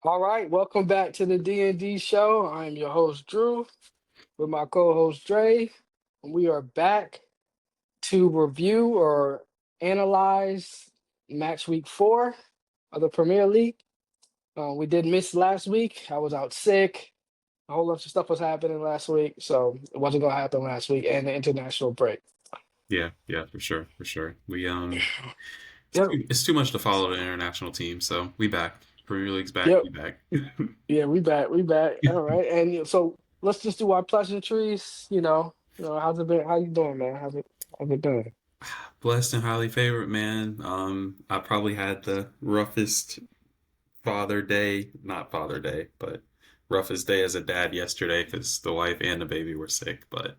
All right, welcome back to the D&D show. I'm your host Drew with my co-host Dre. And we are back to review or analyze match week 4 of the Premier League. We did miss last week. I was out sick. A whole bunch of stuff was happening last week, so it wasn't going to happen last week and the international break. Yeah, for sure, for sure. Yep, It's too much to follow the international team, so we back. Premier League's back, yep. we back. Yeah, we back. All right. And so let's just do our pleasantries, how's it been? How you doing, man? How's it been? Blessed and highly favored, man. I probably had the roughest not Father Day, but roughest day as a dad yesterday because the wife and the baby were sick. But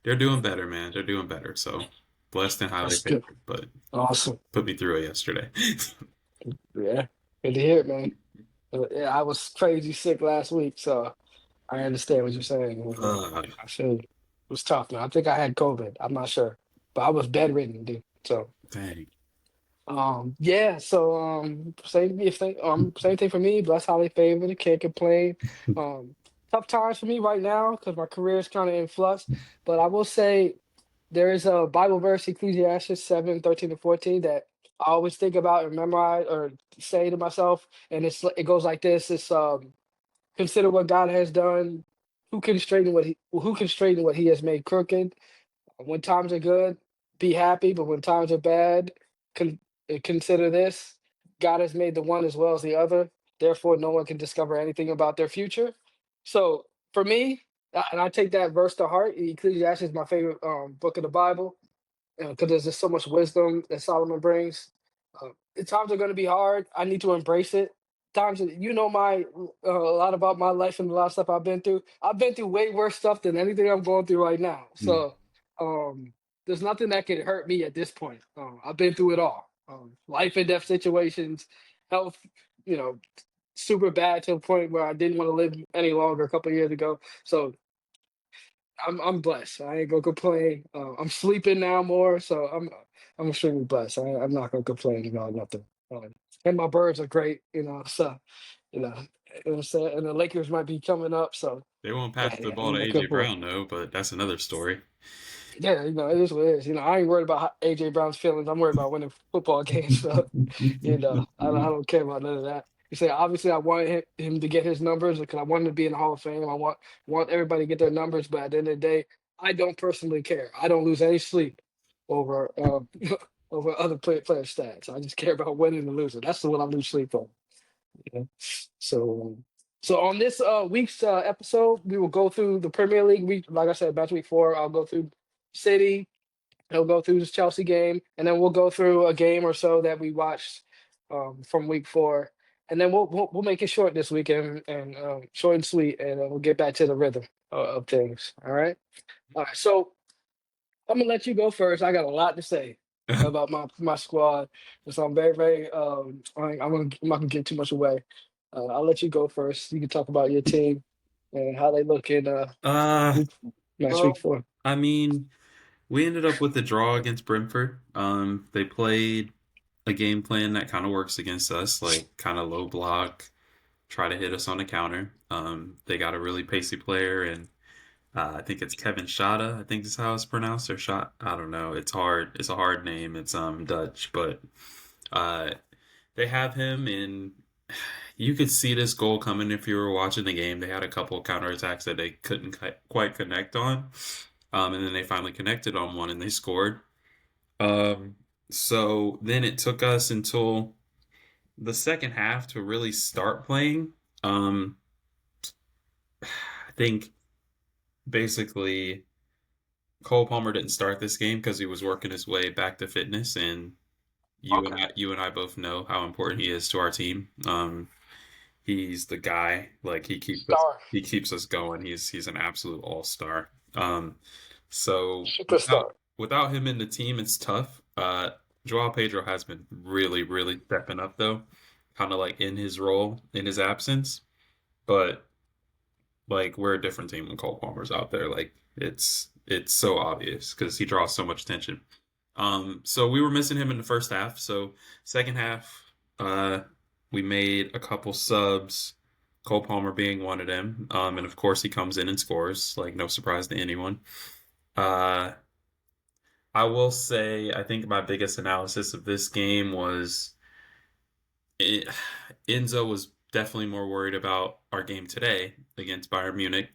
they're doing better, man. They're doing better. So blessed and highly That's good. favored, but Awesome. put me through it yesterday. Yeah. Good to hear it, man. Yeah, I was crazy sick last week, so I understand what you're saying. uh, I feel you. It was tough, man. I think I had COVID. I'm not sure, but I was bedridden, dude. So, Dang. yeah. So, same thing for me. Blessed, highly favored. Can't complain. Um, Tough times for me right now because my career is kind of in flux. But I will say there is a Bible verse, Ecclesiastes 7:13 to 14, that I always think about and memorize or say to myself, and it goes like this: It's consider what God has done. Who can straighten what He has made crooked? When times are good, be happy, but when times are bad, con- consider this: God has made the one as well as the other. Therefore, no one can discover anything about their future. So, for me, and I take that verse to heart. Ecclesiastes is my favorite book of the Bible because there's just so much wisdom that Solomon brings. The times are going to be hard. I need to embrace it. My a lot about my life and a lot of stuff I've been through. I've been through way worse stuff than anything I'm going through right now. Mm. So there's nothing that can hurt me at this point. I've been through it all. Life and death situations, health, you know, super bad to the point where I didn't want to live any longer a couple of years ago. So I'm blessed. I ain't gonna complain. I'm sleeping now more, so I'm extremely blessed. I'm not gonna complain about nothing. And my birds are great, so you know, you know what I'm saying? And the Lakers might be coming up, so They won't pass the hey, ball I'm to not AJ complain. Brown though, but that's another story. Yeah, it is what it is. I ain't worried about AJ Brown's feelings. I'm worried about winning football games. So, I don't care about none of that. You say obviously I wanted him to get his numbers because I want him to be in the Hall of Fame. I want everybody to get their numbers, but at the end of the day, I don't personally care. I don't lose any sleep over over other player stats. I just care about winning and losing. That's the one I lose sleep on. You know? So so on this week's episode, we will go through the Premier League. Like I said, match week 4. I'll go through City. He'll go through this Chelsea game, and then we'll go through a game or so that we watched from week 4, and then we'll make it short this weekend and short and sweet, and we'll get back to the rhythm of things. All right. So I'm gonna let you go first. I got a lot to say about my squad, and so I'm very very. I'm not gonna give too much away. I'll let you go first. You can talk about your team and how they look in uh, week, match week well, 4. I mean, we ended up with a draw against Brentford. They played a game plan that kind of works against us, like kind of low block, try to hit us on the counter. They got a really pacey player, and I think it's Kevin Schade. I think is how it's pronounced. Or Shot. I don't know. It's hard. It's a hard name. It's Dutch, but uh, they have him in. You could see this goal coming if you were watching the game. They had a couple of counterattacks that they couldn't quite connect on, and then they finally connected on one and they scored. Um, so then it took us until the second half to really start playing. I think basically Cole Palmer didn't start this game because he was working his way back to fitness, and Okay. you and I both know how important he is to our team. He's the guy. Like Star, he keeps us going. He's an absolute all star. So superstar. without him in the team, it's tough. Joao Pedro has been really stepping up though, kind of like in his role in his absence. But like we're a different team when Cole Palmer's out there. Like it's so obvious because he draws so much attention. So we were missing him in the first half. So second half, we made a couple subs. Cole Palmer being one of them. And of course he comes in and scores, like no surprise to anyone. Uh, I will say I think my biggest analysis of this game was it, Enzo was definitely more worried about our game today against Bayern Munich.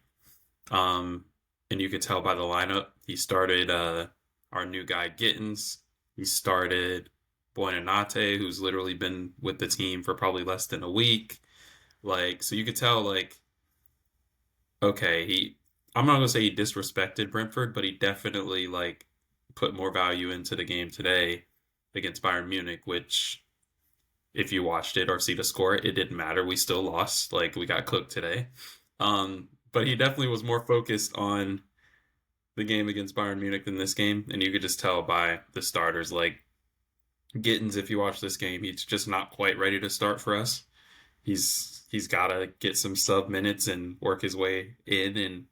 Um, and you could tell by the lineup. He started our new guy Gittins. He started Buonanotte, who's literally been with the team for probably less than a week. Like, so you could tell, like, okay, I'm not gonna say he disrespected Brentford, but he definitely like put more value into the game today against Bayern Munich, which if you watched it or see the score, it didn't matter. We still lost. Like we got cooked today. But he definitely was more focused on the game against Bayern Munich than this game, and you could just tell by the starters. Like Gittins, if you watch this game, he's just not quite ready to start for us. He's got to get some sub minutes and work his way in, and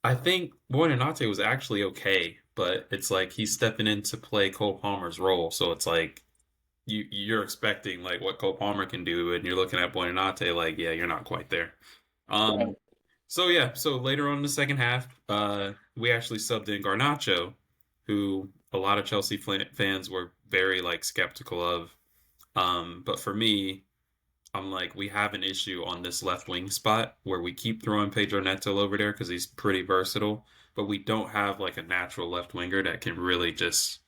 I think Buonanotte was actually okay, but it's like he's stepping in to play Cole Palmer's role, so it's like you're expecting like what Cole Palmer can do, and you're looking at Buonanotte like, yeah, you're not quite there. Um, Right. so yeah, so later on in the second half, we actually subbed in Garnacho, who a lot of Chelsea fans were very like skeptical of. But for me, I'm like, we have an issue on this left wing spot where we keep throwing Pedro Neto over there because he's pretty versatile, but we don't have like a natural left winger that can really just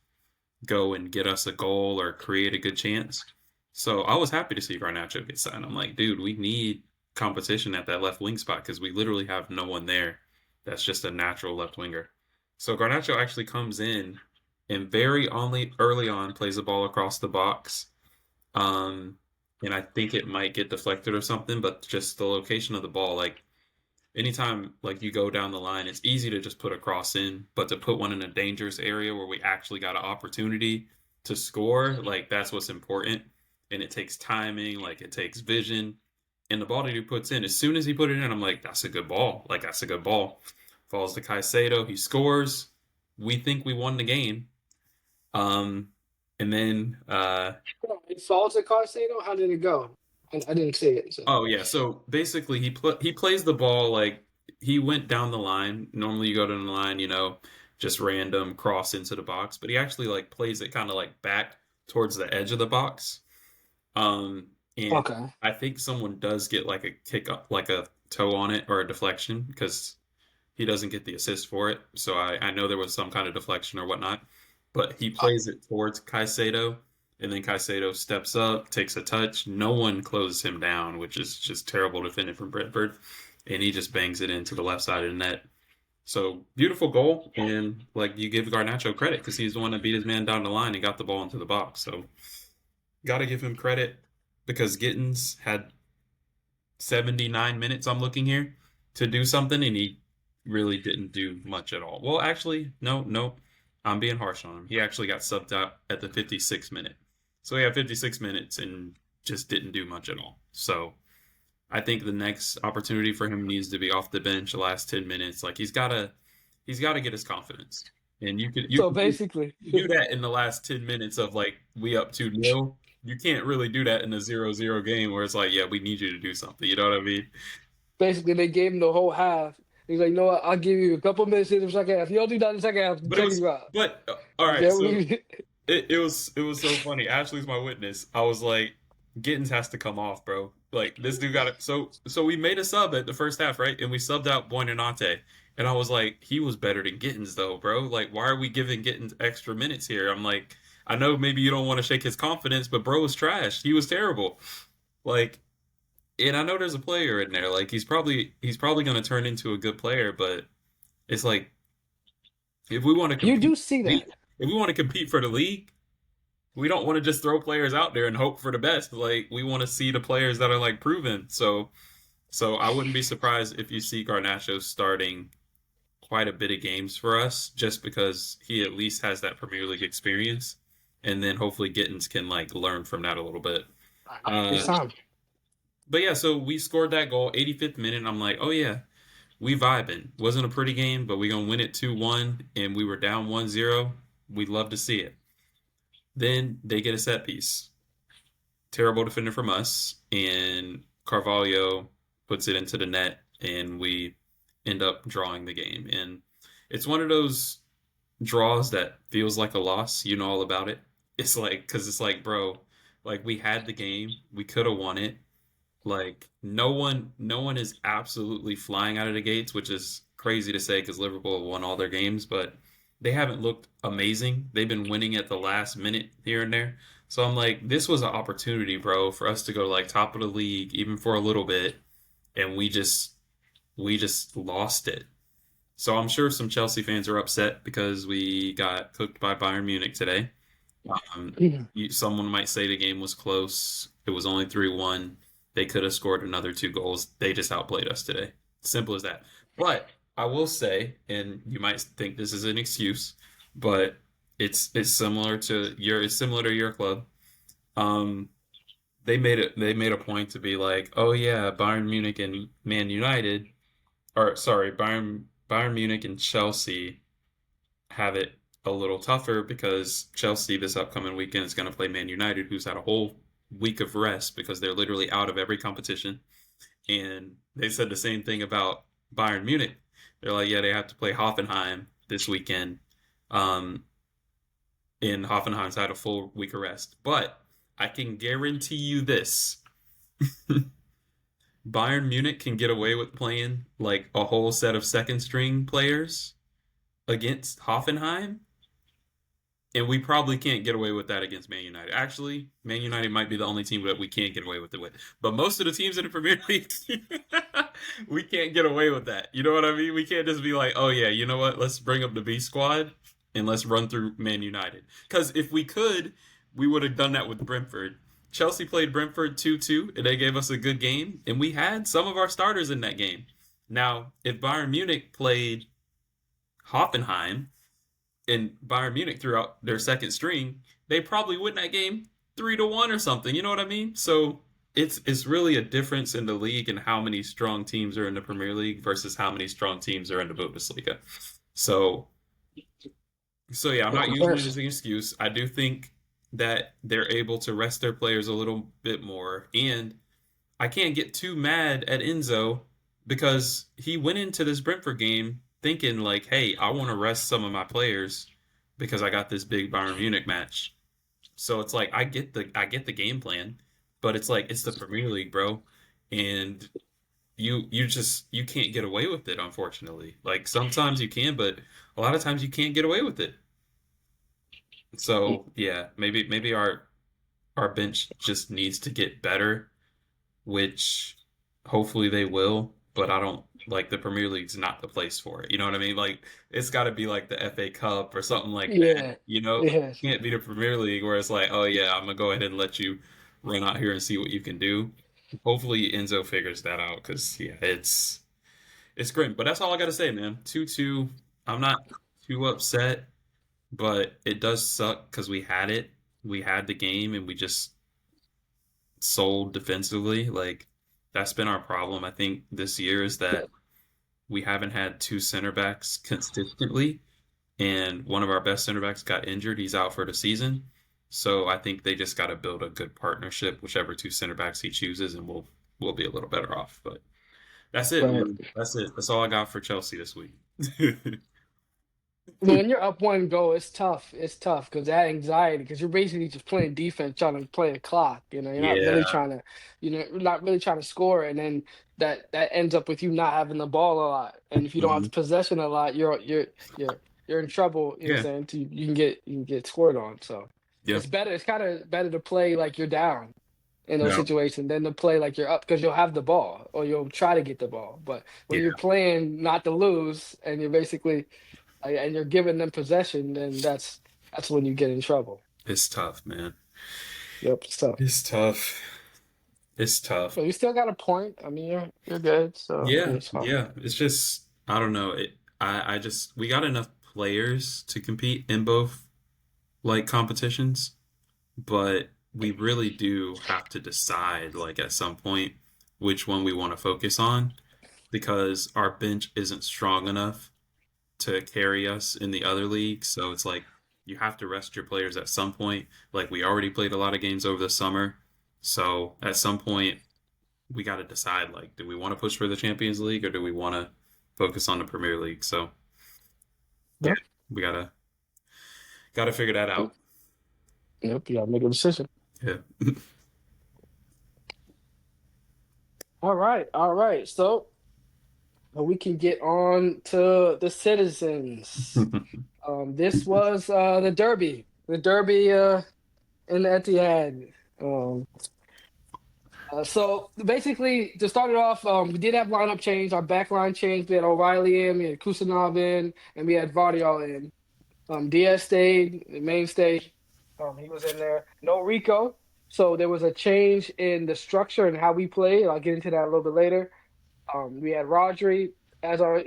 go and get us a goal or create a good chance. So I was happy to see Garnacho get signed. I'm like, dude, we need competition at that left wing spot because we literally have no one there that's just a natural left winger. So Garnacho actually comes in and very only early on plays the ball across the box. Um, and I think it might get deflected or something, but just the location of the ball, like anytime like you go down the line, it's easy to just put a cross in, but to put one in a dangerous area where we actually got an opportunity to score, like that's what's important. And it takes timing, like it takes vision. And the ball that he puts in, as soon as he put it in, I'm like, that's a good ball. Like that's a good ball. Falls to Caicedo, he scores. We think we won the game. Um, and then It falls to Caicedo. How did it go? I didn't see it. So Oh yeah, so basically he plays the ball like he went down the line. Normally you go down the line, just random cross into the box, but he actually like plays it kind of like back towards the edge of the box. And okay. I think someone does get like a kick up, like a toe on it or a deflection because he doesn't get the assist for it. So I know there was some kind of deflection or whatnot, but he plays it towards Caicedo, and then Caicedo steps up, takes a touch. No one closes him down, which is just terrible defending from Brentford, and he just bangs it into the left side of the net. So beautiful goal, and like you give Garnacho credit because he's the one that beat his man down the line and got the ball into the box. So got to give him credit because Gittins had 79 minutes, I'm looking here, to do something, and he really didn't do much at all. Well, actually, no, I'm being harsh on him. He actually got subbed out at the 56th minute. So he had 56 minutes and just didn't do much at all. So I think the next opportunity for him needs to be off the bench the last 10 minutes. Like he's got to get his confidence. And you So can do, basically, you do that in the last 10 minutes of like we up 2-0. You can't really do that in a 0-0 game where it's like, yeah, we need you to do something. You know what I mean? basically, they gave him the whole half. He's like, you know what? I'll give you a couple minutes in the second half. If you don't do that in the second half, I'm But it taking was you out. but all right, Yeah, so we, it was so funny. Ashley's my witness. I was like, Gittins has to come off, bro. Like this dude got it. So we made a sub at the first half, right? And we subbed out Buonanotte. And I was like, he was better than Gittins though, bro. Like, why are we giving Gittins extra minutes here? I'm like, I know maybe you don't want to shake his confidence, but bro was trash. He was terrible. Like, and I know there's a player in there. Like he's probably gonna turn into a good player, but it's like if we want to you compete, do see we that. if we want to compete for the league, we don't want to just throw players out there and hope for the best. Like we want to see the players that are like proven. So I wouldn't be surprised if you see Garnacho starting quite a bit of games for us, just because he at least has that Premier League experience, and then hopefully Gittins can like learn from that a little bit. It's Uh, time. but yeah, so we scored that goal, 85th minute. And I'm like, oh yeah, we vibing. Wasn't a pretty game, but we gonna win it 2-1, and we were down 1-0. We'd love to see it. Then they get a set piece. Terrible defender from us, and Carvalho puts it into the net, and we end up drawing the game. And it's one of those draws that feels like a loss. You know all about it. It's like, because it's like, bro, like we had the game, we could have won it. Like no one is absolutely flying out of the gates, which is crazy to say because Liverpool have won all their games, but they haven't looked amazing. They've been winning at the last minute here and there. So I'm like, this was an opportunity, bro, for us to go like top of the league even for a little bit, and we just lost it. So I'm sure some Chelsea fans are upset because we got cooked by Bayern Munich today. Someone might say the game was close. It was only 3-1. They could have scored another two goals. They just outplayed us today. Simple as that. But I will say, and you might think this is an excuse, but it's similar to your club. Um, they made a point to be like, oh yeah, Bayern Munich and Man United, or sorry, Bayern Munich and Chelsea have it a little tougher because Chelsea this upcoming weekend is going to play Man United, who's had a whole week of rest because they're literally out of every competition. And they said the same thing about Bayern Munich. They're like, yeah, they have to play Hoffenheim this weekend. Um, and Hoffenheim's had a full week of rest. But I can guarantee you this. Bayern Munich can get away with playing like a whole set of second string players against Hoffenheim, and we probably can't get away with that against Man United. Actually, Man United might be the only team that we can't get away with it with. But most of the teams in the Premier League, we can't get away with that. You know what I mean? We can't just be like, oh yeah, you know what? Let's bring up the B squad and let's run through Man United. Because if we could, we would have done that with Brentford. Chelsea played Brentford 2-2, and they gave us a good game, and we had some of our starters in that game. Now, if Bayern Munich played Hoffenheim, and Bayern Munich threw out their second string, they probably win that game 3-1 or something. You know what I mean? So it's really a difference in the league and how many strong teams are in the Premier League versus how many strong teams are in the Bundesliga. So yeah, I'm The not using it as comparison. an excuse. I do think that they're able to rest their players a little bit more, and I can't get too mad at Enzo because he went into this Brentford game thinking like, "Hey, I want to rest some of my players because I got this big Bayern Munich match." So it's like I get the game plan, but it's like it's the Premier League, bro, and you can't get away with it, unfortunately. Like sometimes you can, but a lot of times you can't get away with it. So yeah, maybe our bench just needs to get better, which hopefully they will, but I don't like the Premier League's not the place for it. You know what I mean? Like it's got to be like the FA Cup or something like that. Yeah. You know, Yeah. it can't be the Premier League where it's like, oh yeah, I'm gonna go ahead and let you run out here and see what you can do. Hopefully Enzo figures that out because yeah, it's grim. But that's all I gotta say, man. 2-2. I'm not too upset, but it does suck because we had it. We had the game and we just sold defensively. Like that's been our problem. I think this year is Yeah. that we haven't had two center backs consistently, and one of our best center backs got injured. He's out for the season. So I think they just got to build a good partnership, whichever two center backs he chooses, and we'll be a little better off. But that's it, Right. man. That's it. That's all I got for Chelsea this week. But when you're up one goal, it's tough. It's tough because that anxiety, because you're basically just playing defense, trying to play a clock. You're not really Yeah. trying to, you're not really trying to score, and then that ends up with you not having the ball a lot. And if you don't have the Mhm. possession a lot, you're in trouble. You know what I'm Yeah. saying? You can get scored on. So Yeah. it's better. It's kind of better to play like you're down in those Yeah. situations than to play like you're up because you'll have the ball or you'll try to get the ball. But when you're Yeah. playing not to lose and you're basically and you're giving them possession, then that's when you get in trouble. It's tough, man. Yep. So, It's tough. It's tough. but you still got a point. I mean, you're good. So Yeah, it's fine. yeah. It's just I don't know. I just we got enough players to compete in both like competitions, but we really do have to decide like at some point which one we want to focus on because our bench isn't strong enough to carry us in the other league. So it's like you have to rest your players at some point. Like we already played a lot of games over the summer. So at some point we got to decide, like, do we want to push for the Champions League or do we want to focus on the Premier League? So yeah, Yep. we gotta figure that out. Yep. You gotta make a decision. Yeah. All right. All right. So we can get on to the citizens. This was the Derby in the Etihad. Um, so basically, to start it off, we did have lineup change. Our back line changed. We had O'Reilly in, we had Kusanov in, and we had Vardial in. Diaz stayed, the mainstay. He was in there. No Rico. So there was a change in the structure and how we played. I'll get into that a little bit later. We had Rodri as our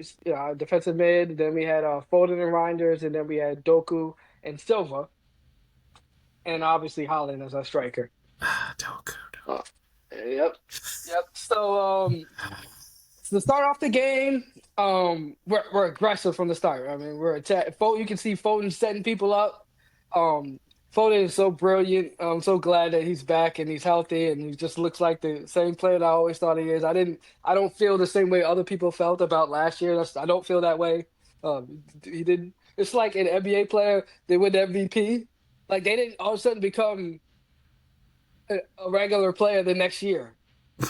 defensive mid. Then we had Foden and Reinders, and then we had Doku and Silva, and obviously Holland as our striker. Doku. Uh, yep, yep. So to start off the game, we're aggressive from the start. I mean, we're attack. You can see Foden setting people up. Um, Foden is so brilliant. I'm so glad that he's back and he's healthy and he just looks like the same player that I always thought he is. I don't feel the same way other people felt about last year. I don't feel that way. He didn't. It's like an NBA player. They win the MVP. Like they didn't all of a sudden become a regular player the next year.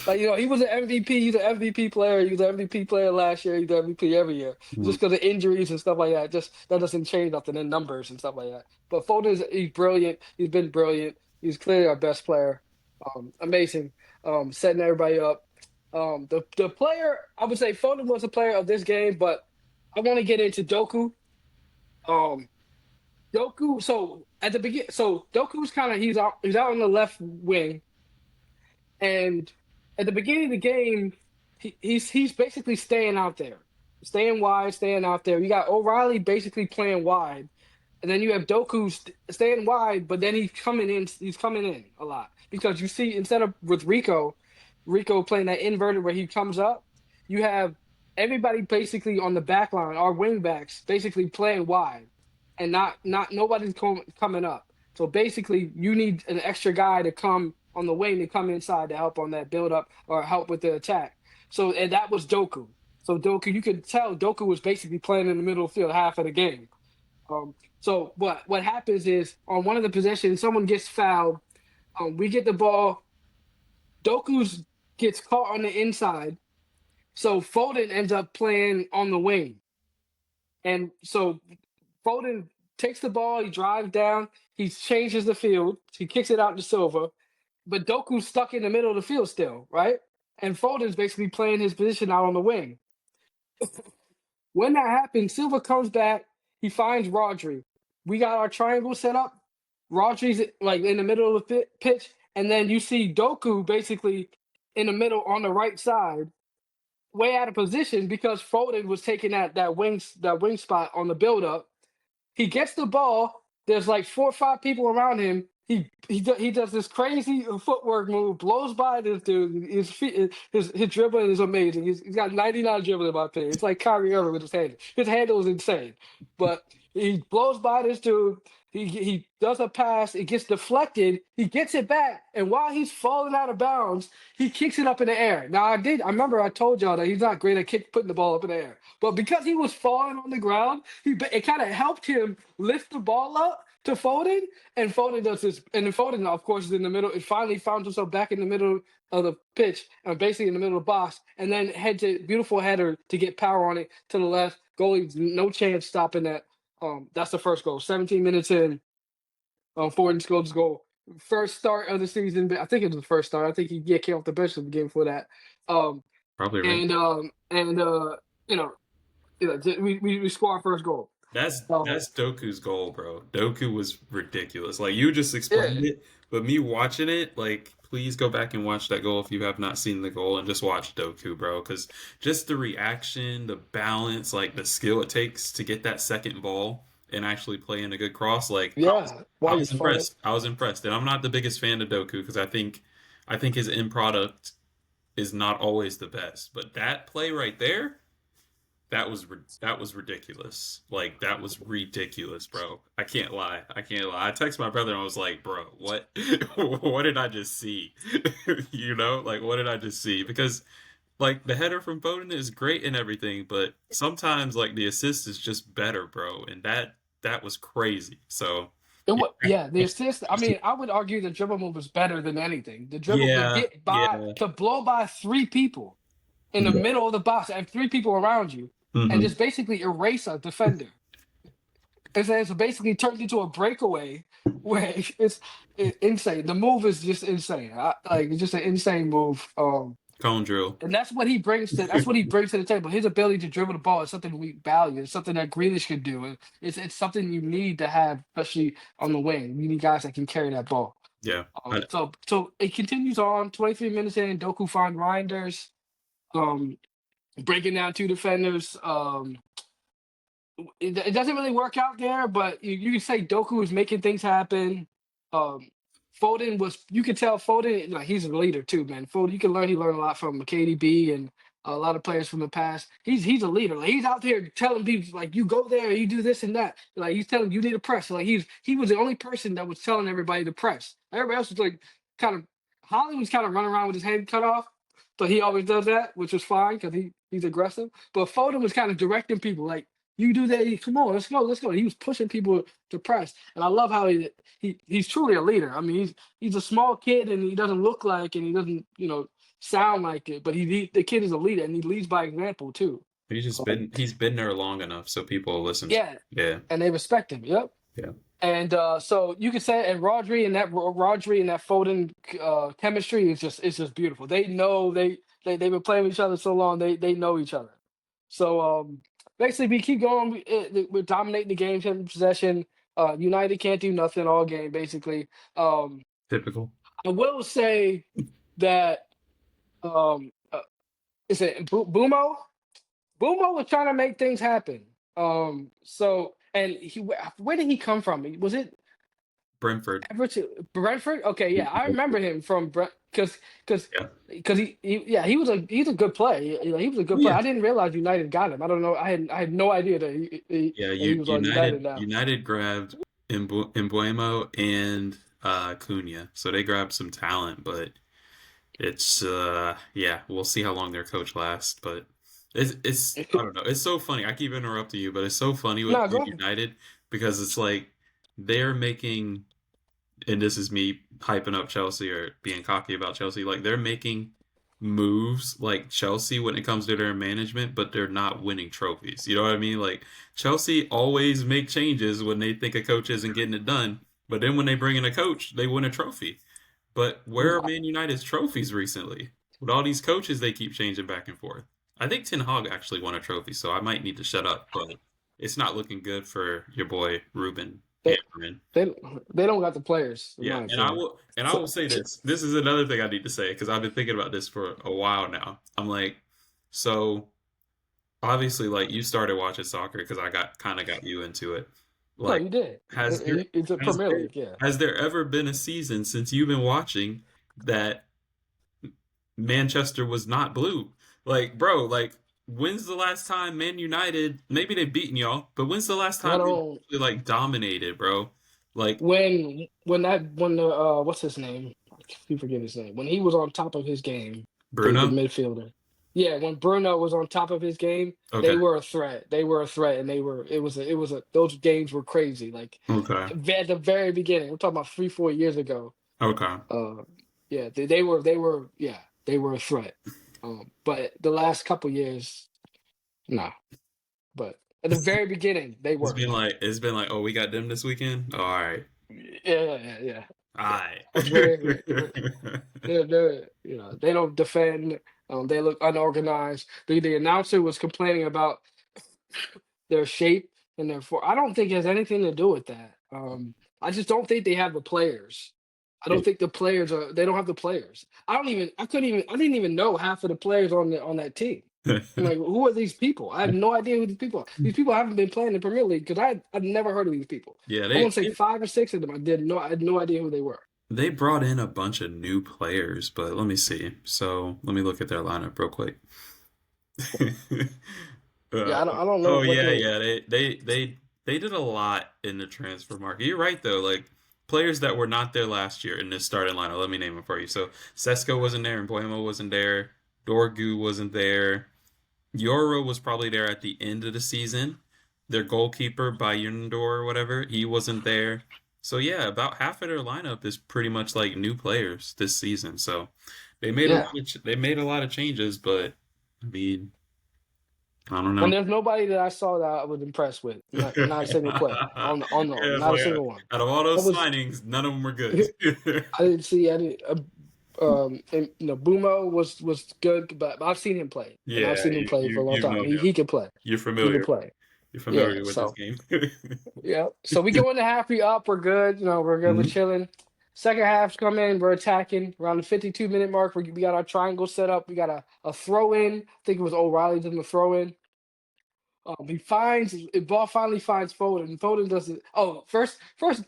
Like, he was an MVP. He's an MVP player. He was an MVP player last year. He's an MVP every year. Just because of injuries and stuff like that. Just that doesn't change nothing in numbers and stuff like that. But he's brilliant. He's been brilliant. He's clearly our best player. Amazing. Setting everybody up. The player, I would say Foden was a player of this game, but I want to get into Doku. Um, Doku. So at the beginning, Doku's kind of he's out on the left wing. And at the beginning of the game, he's basically staying out there, staying wide, staying out there. You got O'Reilly basically playing wide, and then you have Doku staying wide, but then he's coming in. He's coming in a lot because you see instead of with Rico playing that inverted where he comes up, you have everybody basically on the back line, our wing backs basically playing wide, and not nobody's coming up. So basically, you need an extra guy to come on the wing to come inside to help on that build up or help with the attack. So and that was Doku. So Doku, you could tell Doku was basically playing in the middle of the field half of the game. So what happens is on one of the possessions, someone gets fouled. We get the ball. Doku's gets caught on the inside. So Foden ends up playing on the wing. And so Foden takes the ball, he drives down, he changes the field, he kicks it out to Silva, but Doku's stuck in the middle of the field still, right? And Foden's basically playing his position out on the wing. When that happens, Silva comes back, he finds Rodri. We got our triangle set up. Rodri's like in the middle of the pitch, and then you see Doku basically in the middle on the right side, way out of position because Foden was taking that wing spot on the build up. He gets the ball. There's like 4 or 5 people around him. He does this crazy footwork move, blows by this dude. His dribbling is amazing. He's got 99 dribbling in my opinion. It's like Kyrie Irving with his handle. His handle is insane, but he blows by this dude. He does a pass. It gets deflected. He gets it back, and while he's falling out of bounds, he kicks it up in the air. Now I remember I told y'all that he's not great at putting the ball up in the air, but because he was falling on the ground, it kind of helped him lift the ball up to Foden, and Foden does this. And then Foden, of course, is in the middle. It finally found himself back in the middle of the pitch, basically in the middle of the box, and then beautiful header to get power on it to the left. Goalie, no chance stopping that. That's the first goal. 17 minutes in, Foden scores his goal. First start of the season. I think it was the first start. I think he came off the bench in the game for that. Probably right. We score our first goal. That's Doku's goal, bro. Doku was ridiculous. Like you just explained it, but me watching it, like please go back and watch that goal if you have not seen the goal and just watch Doku, bro. Because just the reaction, the balance, like the skill it takes to get that second ball and actually play in a good cross, like I was impressed. I was impressed, and I'm not the biggest fan of Doku because I think his end product is not always the best, but that play right there. that was ridiculous. Like that was ridiculous, bro. I can't lie. I can't lie. I texted my brother and I was like, "Bro, what what did I just see?" You know? Like what did I just see? Because like the header from Foden is great and everything, but sometimes like the assist is just better, bro. And that was crazy. So, yeah. Yeah, the assist. I mean, I would argue the dribble move is better than anything. The dribble to Yeah, get by, yeah. to blow by three people in the Yeah. middle of the box and three people around you, and Hmm. just basically erase a defender. It's basically turned into a breakaway where it's insane. The move is just insane. Like it's just an insane move. Cone drill. And that's what he brings to the table. His ability to dribble the ball is something we value. It's something that Grealish could do. And it's something you need to have, especially on the wing. You need guys that can carry that ball. Yeah. So it continues on. 23 minutes in, Doku find Reinders, um, breaking down two defenders. It doesn't really work out there, but you can say Doku is making things happen. Um, Foden was, you could tell Foden, like he's a leader too, man. Foden, you can learn, he learned a lot from KDB and a lot of players from the past. He's a leader. Like he's out there telling people like, you go there, you do this and that. Like he's telling you need to press. Like he was the only person that was telling everybody to press. Everybody else was like kind of, Holly was kind of running around with his head cut off. So he always does that, which was fine because he's aggressive. But Foden was kind of directing people like, you do that. Come on, let's go, let's go. He was pushing people to press, and I love how he's truly a leader. I mean, he's a small kid, and he doesn't look like, and he doesn't sound like it, but the kid is a leader, and he leads by example too. He's been there long enough so people listen to him. Yeah, Yeah. and they respect him. Yep. Yeah. And so you could say, and Rodri and that Foden chemistry is just beautiful. They know they've been playing with each other so long. They know each other. So basically, we keep going. We're dominating the game, in possession. United can't do nothing all game. Basically, Typical. I will say that is it Bumo? Bumo was trying to make things happen. So and where did he come from? Was it Brentford. Everton, Brentford? Okay, yeah, I remember him from Brent because Yeah. yeah, he's a good player. He was a good player. Yeah. I didn't realize United got him. I don't know. I had no idea that Yeah, that he was on United now. United grabbed Embuemo and Cunha. So they grabbed some talent, but it's yeah, we'll see how long their coach lasts, but it's I don't know. It's so funny. I keep interrupting you, but it's so funny with No, go Man ahead. United because it's like they're making, and this is me hyping up Chelsea or being cocky about Chelsea, like they're making moves like Chelsea when it comes to their management, but they're not winning trophies. You know what I mean? Like Chelsea always make changes when they think a coach isn't getting it done, but then when they bring in a coach, they win a trophy. But where are Man United's trophies recently? With all these coaches they keep changing back and forth. I think Ten Hag actually won a trophy, so I might need to shut up, but it's not looking good for your boy Ruben They Amorim. they they don't got the players, in Yeah, my opinion. and I So, will say this. This is another thing I need to say because I've been thinking about this for a while now. I'm like, so obviously, like you started watching soccer because I got you into it. no, Like, you did. has there It's a has Premier there League, yeah. has there ever been a season since you've been watching that Manchester was not blue? Like, bro, like when's the last time Man United? Maybe they've beaten y'all, but when's the last I time they don't actually, like dominated, bro? Like when the what's his name? I keep forgetting his name. When he was on top of his game, the Bruno? midfielder. Yeah, when Bruno was on top of his game, Okay, they were a threat. They were a threat, and it was a those games were crazy. Like okay, at the very beginning, we're talking about 3 4 years ago. okay. Uh, yeah, they were a threat. But the last couple years, no. But at the very beginning, they weren't. It's been like, oh, we got them this weekend. All right, Yeah. all Yeah. right. It's very they're they don't defend. They look unorganized. The announcer was complaining about their shape and their form. I don't think it has anything to do with that. I just don't think they have the players. I don't think the players are. They don't have the players. I didn't even know half of the players on that team. I'm like, who are these people? I have no idea who these people are. These people haven't been playing in the Premier League because I've never heard of these people. Yeah, I want to say five or six of them. I had no idea who they were. they brought in a bunch of new players, but let me see. So let me look at their lineup real quick. Uh, Yeah, I don't know oh what yeah, they. yeah. They did a lot in the transfer market. You're right though. Like players that were not there last year in this starting lineup. Let me name them for you. So Sesko wasn't there, and Buemo wasn't there. Dorgu wasn't there. Euro was probably there at the end of the season. Their goalkeeper, Bayundor or whatever, he wasn't there. So yeah, about half of their lineup is pretty much like new players this season. So Yeah, they made a lot of changes, but I mean, I don't and know. there's nobody that I saw that I was impressed with. Not a single player Yeah, it's not a like single one. out of all I those was signings, none of them were good. I didn't see any. And Bumo was good, but I've seen him play, and I've Yeah, seen him play for a long you time. know He him. can play. You're He can familiar. play. You're Yeah. familiar with his So game. yeah. So we go into half. We up. We're good. We're good. We're Mhm. chilling. Second half's come in. We're attacking around the 52-minute mark. We got our triangle set up. We got a throw in. I think it was O'Reilly doing the throw in. He finds the ball finally finds Foden. And Foden doesn't. Oh, first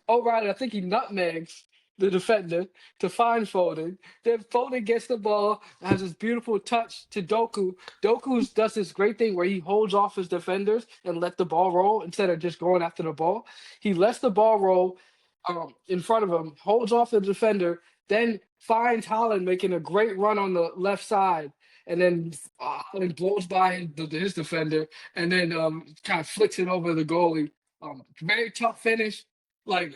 O'Reilly, I think he nutmegs the defender to find Foden. Then Foden gets the ball, has this beautiful touch to Doku. Doku does this great thing where he holds off his defenders and let the ball roll instead of just going after the ball. He lets the ball roll in front of him, holds off the defender, then finds Holland making a great run on the left side, and then Holland blows by his defender, and then kind of flicks it over the goalie. Very tough finish. Like,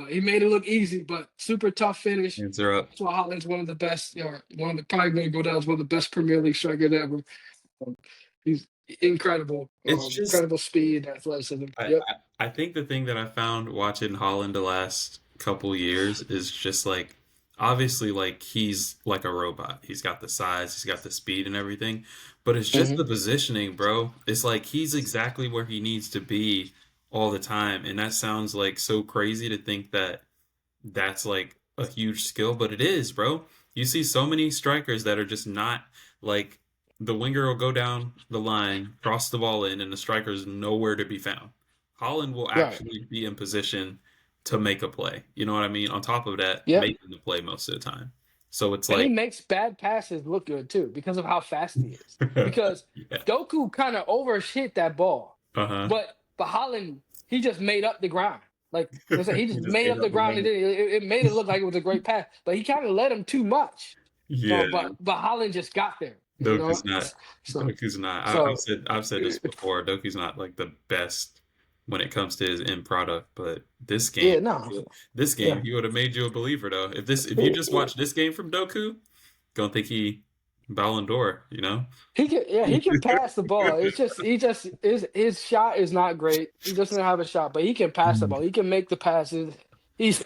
he made it look easy, but super tough finish. Hands are up. That's why Holland's one of the best, one of the probably going to go down as one of the best Premier League strikers ever. Um, he's incredible, It's just incredible speed, athleticism. I, Yep. I think the thing that I found watching Holland the last couple years is just like obviously like he's like a robot. He's got the size, he's got the speed and everything, but it's just Hmm. the positioning, bro. It's like he's exactly where he needs to be all the time, and that sounds like so crazy to think that that's like a huge skill, but it is, bro. You see so many strikers that are just not like the winger will go down the line, cross the ball in, and the striker's nowhere to be found. Holland will Right. actually be in position to make a play. You know what I mean? On top of that, Yep. making the play most of the time. So it's And he like, makes bad passes look good too because of how fast he is. Because yeah, Doku kind of overshit that ball, uh-huh. but Holland, he just made up the ground. Like I said, he He just just made ate up the up the ground, and moment. then it made it look like it was a great pass. But he kind of let him too much. Yeah, No, but Holland just got there. You know. Doku's not. So Doku's not. so I've said this before. Doku's not like the best when it comes to his end product, but yeah, no, this yeah. game, he would have made you a believer though. If you just watch this game from Doku, gonna think he Ballon d'Or, you know? He can, yeah, he can pass the ball. It's just his shot is not great. He doesn't have a shot, but he can pass the ball. He can make the passes. He's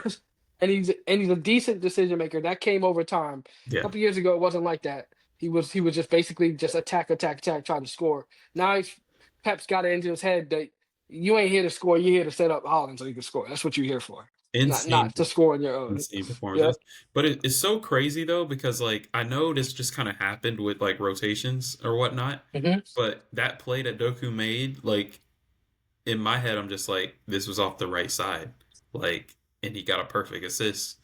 he's a decent decision maker. That came over time. A Yeah. couple years ago, it wasn't like that. He was just basically just attack, trying to score. Now Pep's got it into his head that you ain't here to score. You're here to set up Holland so you can score. That's what you're here for. Not Insane not to score on your own. insane Yep. performances. But it's so crazy though because like I know this just kind of happened with like rotations or whatnot, Hmm. but that play that Doku made, like in my head, I'm just like, this was off the right side. Like, and he got a perfect assist,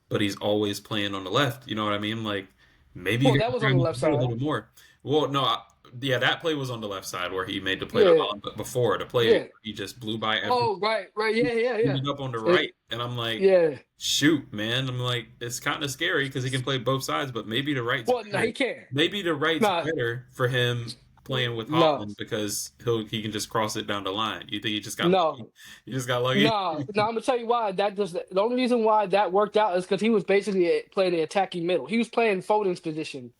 but he's always playing on the left. You know what I mean? Like, maybe you Well, could that was on program the him left to do a side. little more. Well, no, yeah, that play was on the left side where he made the play to Yeah, Holland, but before the play, yeah. he just blew by every Oh, right. Yeah, yeah, yeah. ended up on the It, right. And I'm like, yeah. shoot, man. I'm like, it's kind of scary because he can play both sides, but maybe the right's Well, no, better. he can't. Maybe the right's No, better for him playing with no, Holland because he can just cross it down the line. You think he just got lucky? no, He just got lucky? no. No, I'm gonna tell you why. The only reason why that worked out is because he was basically playing the attacking middle. He was playing Foden's position.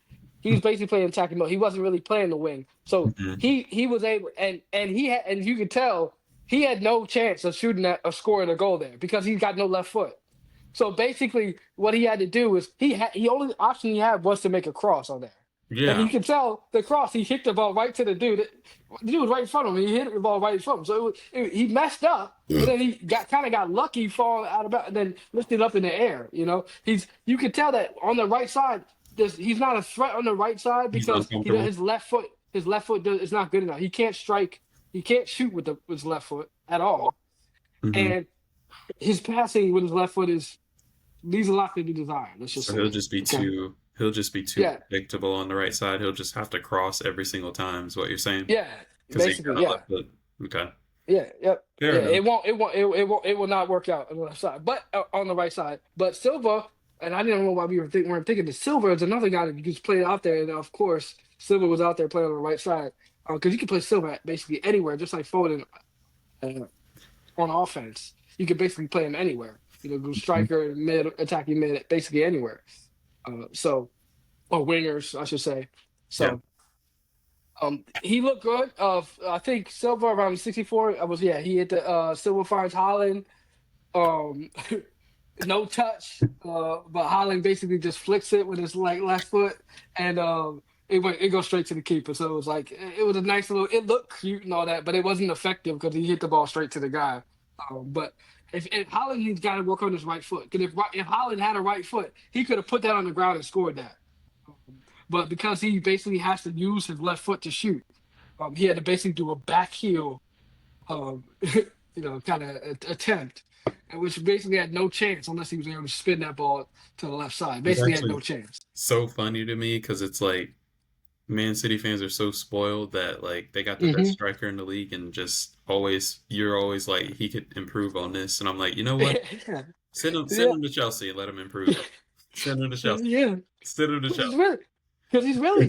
He was basically playing attacking middle. He wasn't really playing the wing. So Mhm. he was able, and he had, and you could tell he had no chance of shooting at or scoring a goal there because he's got no left foot. So basically, what he had to do was he only option he had was to make a cross on there. And Yeah. you can tell the cross, he hit the ball right to the dude. The dude was right in front of him. He hit the ball right in front of him. So he messed up, but then he got lucky falling out of bounds and then lifted up in the air. You can tell that on the right side, he's not a threat on the right side He's because uncomfortable. his left foot is not good enough. He can't strike. He can't shoot with his left foot at all. Hmm. And his passing with his left foot leaves a lot to be desired. Let's just So say. Okay. he'll just be too Yeah. predictable on the right side. He'll just have to cross every single time, is what you're saying. Yeah, Because he Basically, got a yeah. left foot. Okay, Yeah, yep. fair Yeah, enough. it will not work out on the left side, but on the right side. But Silva, and I didn't know why weren't thinking that Silva is another guy that you just play out there, and of course Silva was out there playing on the right side because you can play Silva basically anywhere, just like Foden uh, on offense. You can basically play him anywhere. Go striker, mid, attacking mid, basically anywhere. So or wingers, I should say. Yeah, So he looked good. I think Silva around 64. I was yeah. He hit the Silva finds Holland. Um, no touch. But Holland basically just flicks it with his like left foot, and it goes straight to the keeper. So it was like it was a nice little. It looked cute and all that, but it wasn't effective because he hit the ball straight to the guy. But if Holland he's got to work on his right foot, because if Holland had a right foot, he could have put that on the ground and scored that. But because he basically has to use his left foot to shoot, he had to basically do a back heel, kind of attempt, and which basically had no chance unless he was able to spin that ball to the left side. it's Basically had actually no chance. so funny to me because it's like Man City fans are so spoiled that like they got the best Hmm. striker in the league and just always you're always like he could improve on this, and I'm like, you know what? Yeah, Send yeah, him to Chelsea and let him improve. Send him to Chelsea. yeah. Send him to He's Chelsea. really because he's really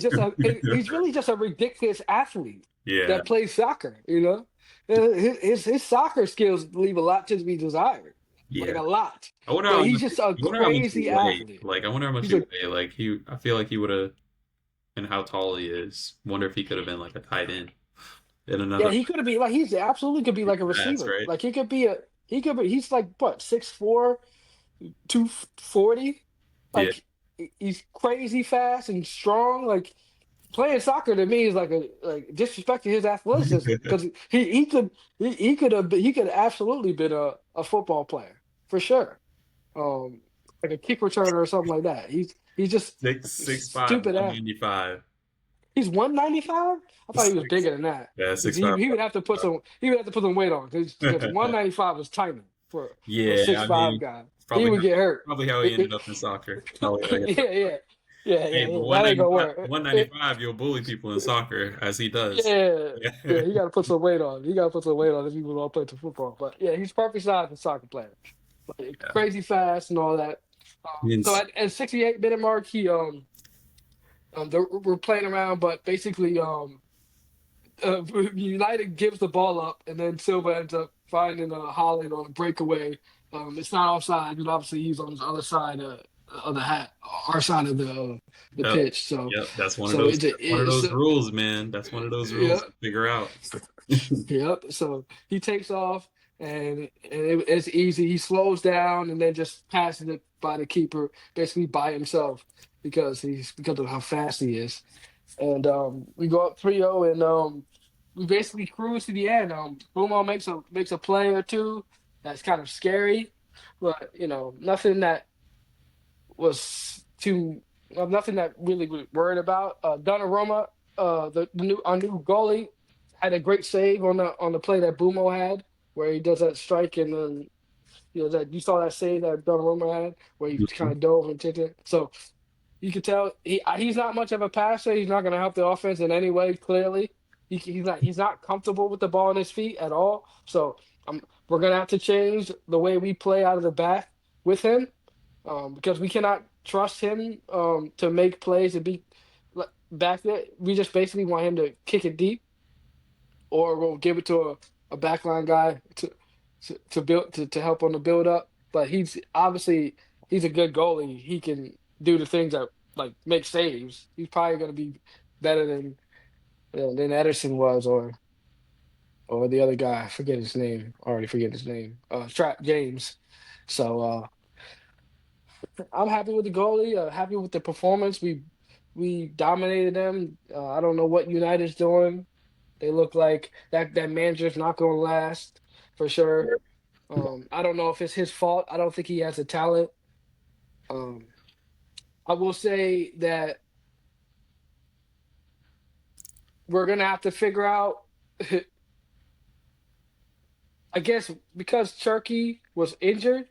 just a ridiculous athlete Yeah, that plays soccer. His soccer skills leave a lot to be desired, like yeah. a lot. I wonder But how he's much. just a I wonder how much he crazy weighed. athlete. Like, I wonder how much He's he a weighed. Like, he. I feel like he would have, and how tall he is. Wonder if he could have been like a tight end in Yeah, another he could be like he's absolutely could be like a fast, receiver. right? Like he's like what 6'4", 240. Yeah. Like he's crazy fast and strong. Like playing soccer to me is like disrespecting his athleticism because he could absolutely been a football player for sure. Um, like a kick returner or something like that. He's just Six five, stupid. 195. He's 195. I thought he was Six. bigger than that. Yeah, 'Cause six he five. would have to put some weight on because 195 is tiny for a Yeah, six I five mean, guy. He would get hurt. probably how he ended up in soccer. Probably how he ended up. Yeah, yeah, yeah, yeah, Hey, but yeah. That ain't gonna work. one ninety five, you'll bully people in soccer as he does. Yeah, Yeah. yeah. He got to put some weight on. He got to put some weight on if he would all play to football. But yeah, he's perfect size for soccer player. Like, Yeah. crazy fast and all that. So Means at 68 minute mark, we're playing around, but basically United gives the ball up, and then Silva ends up finding Holland on a breakaway. It's not offside, because obviously he's on the other side of the hat, our side of the Yep. pitch. So, Yep. That's one of so those. it's That's one of it's those rules, man. That's one of those yeah, rules to figure out. yep. So he takes off, and it's easy. He slows down and then just passes it by the keeper, basically by himself, because of how fast he is. And we go up 3-0, and we basically cruise to the end. Bumo makes a play or two that's kind of scary, but nothing that was too nothing that really was worried about. Donnarumma, our new goalie, had a great save on the play that Bumo had, where he does that strike, and then that you saw that save that Donnarumma had, where he kind of dove and took it. So you could tell he's not much of a passer. He's not going to help the offense in any way. Clearly, he's not comfortable with the ball in his feet at all. So we're going to have to change the way we play out of the back with him, because we cannot trust him to make plays and be back there. We just basically want him to kick it deep, or we'll give it to a backline guy to help on the build up. But he's a good goalie. He can do the things that like make saves. He's probably going to be better than Ederson was, or the other guy. I forget his name. I already forget his name. Trap James. So I'm happy with the goalie. Happy with the performance. We dominated them. I don't know what United's doing. They look like that manager's not going to last for sure. I don't know if it's his fault. I don't think he has the talent. Um, I will say that we're gonna have to figure out. I guess because Turkey was injured,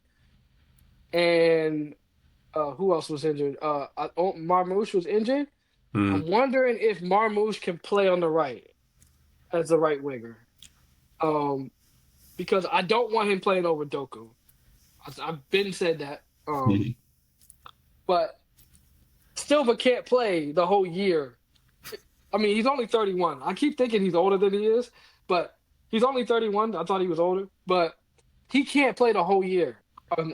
and who else was injured? Marmoush was injured. Hmm. I'm wondering if Marmoush can play on the right. as a right winger. Um, because I don't want him playing over Doku. I've been said that. Mhm. But Silva can't play the whole year. I mean, he's only 31. I keep thinking he's older than he is, but he's only 31. I thought he was older, but he can't play the whole year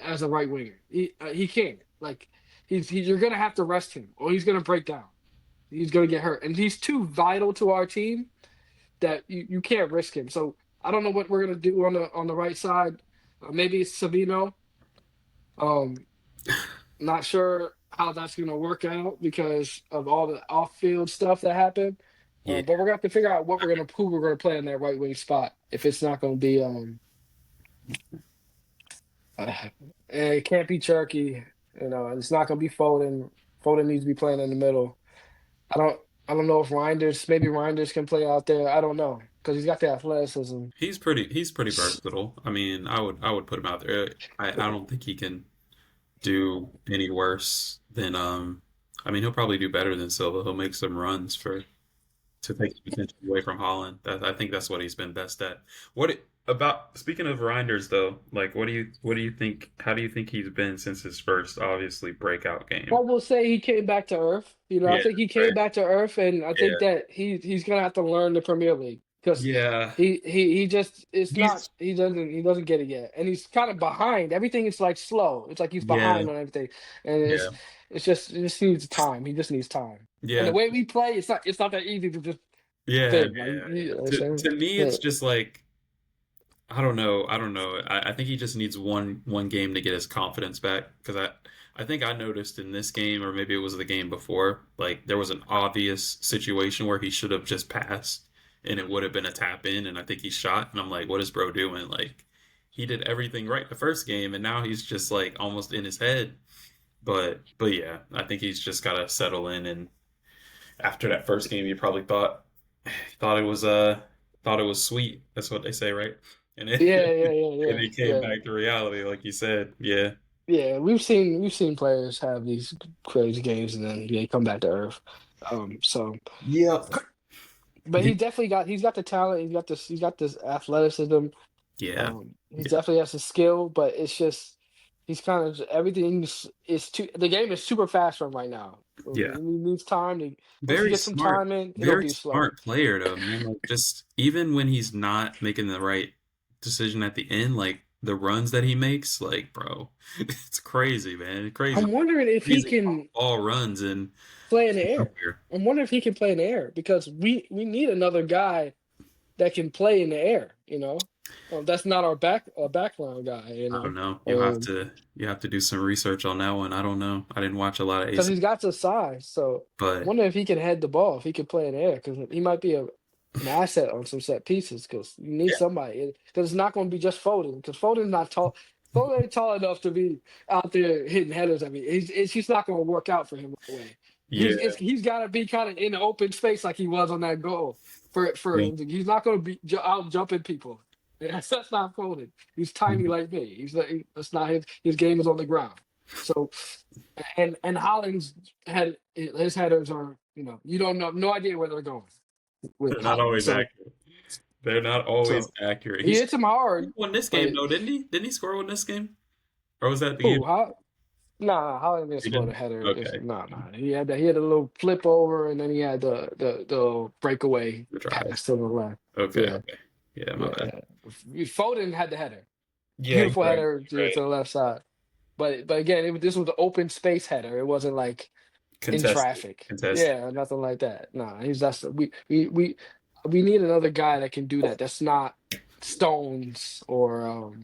as a right winger. He can't. Like you're gonna have to rest him, or he's gonna break down. He's gonna get hurt, and he's too vital to our team that you can't risk him. So I don't know what we're gonna do on the right side. Maybe it's Savino. Um, Not sure how that's going to work out because of all the off-field stuff that happened. Yeah, But we're going to have to figure out who we're going to play in that right wing spot. If it's not going to be uh, it can't be Cherky, it's not going to be Foden. Foden needs to be playing in the middle. I don't I don't know if Reinders can play out there. I don't know because he's got the athleticism. he's pretty versatile. I mean, I would put him out there. I don't think he can do any worse than I mean, he'll probably do better than Silva. He'll make some runs for to take the attention away from Holland. I think that's what he's been best at. About speaking of Reinders though? Like, what do you think? How do you think he's been since his first obviously breakout game? Well, we'll say he came back to earth. I Yeah, think he came right. back to earth, and I think Yeah, that he's gonna have to learn the Premier League because yeah. he just it's not He's he doesn't get it yet, and he's kind of behind. Everything is like slow. It's like he's yeah, behind on everything, and yeah, it just needs time. He just needs time. And the yeah, way we play, it's not that easy to just yeah, thing. Like yeah, you yeah. know what I'm To saying? to me, Yeah. it's just like I don't know. I don't know. I think he just needs one game to get his confidence back because I think I noticed in this game or maybe it was the game before, like there was an obvious situation where he should have just passed and it would have been a tap in and I think he shot and I'm like, what is bro doing? Like he did everything right the first game and now he's just like almost in his head. But yeah, I think he's just gotta settle in and after that first game, you probably thought it was thought it was sweet. That's what they say, right? And it Yeah, yeah, yeah, and yeah, it came yeah. back to reality, like you said. Yeah, Yeah, we've seen players have these crazy games and then they come back to earth. So yeah, but he's got the talent, he's got this athleticism. yeah, He yeah, definitely has the skill, but it's just he's kind of everything is too the game is super fast for him right now. So he yeah. needs time to once he Very gets some smart, time in, it'll very be slow. smart player though, man. Like just even when he's not making the right decision at the end, like the runs that he makes, like bro, it's crazy, man. Crazy, I'm wondering if he crazy can all runs and play in the air. nowhere. I'm wondering if he can play in the air because we need another guy that can play in the air. That's not our background guy. I don't know. Um, You have to do some research on that one. I don't know. I didn't watch a lot of because AC, he's got the size. So I but wonder if he can head the ball, if he can play in the air, because he might be an asset on some set pieces. Because you need yeah, somebody. Because it's not going to be just Foden. Because Foden's not tall. Foden ain't tall enough to be out there hitting headers. I mean, it's just not going to work out for him right away. yeah, He's got to be kind of in the open space like he was on that goal. For yeah. him, he's not going to be out jumping people. That's not Foden. He's tiny like me. That's not his game is on the ground. So and Holland's his headers are you don't know no idea where they're going with They're not Holland. always So accurate. They're not always so accurate. he hits him hard, He won this game but though, didn't he? Didn't he score one this game? Or was that the game? who how nah Holland didn't He score the didn't. header. It's Okay, nah. He had a little flip over and then he had the breakaway the drive. pass to the left. Okay, Yeah, okay. Yeah, my yeah, bad. yeah. Foden had the header, Yeah, you're beautiful right. header You're to right. the left side. But again, this was an open space header. It wasn't like in Contested, traffic. contested. Yeah, nothing like that. Nah, he's that's we need another guy that can do that. That's not Stones or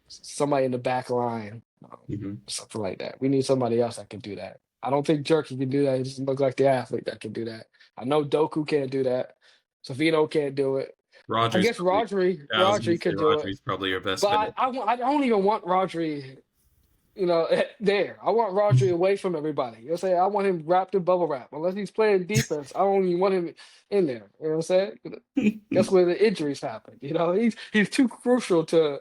somebody in the back line, Hmm. something like that. We need somebody else that can do that. I don't think Jerky can do that. He doesn't look like the athlete that can do that. I know Doku can't do that. Savino can't do it. I Rodri's guess probably. I was gonna Rodri say could do it. Rodri's probably your best But bet. I don't even want Rodri there. I want Rodri away from everybody. You know what I'm saying? I want him wrapped in bubble wrap. Unless he's playing defense, I don't even want him in there. You know what I'm saying? That's where the injuries happen. He's too crucial to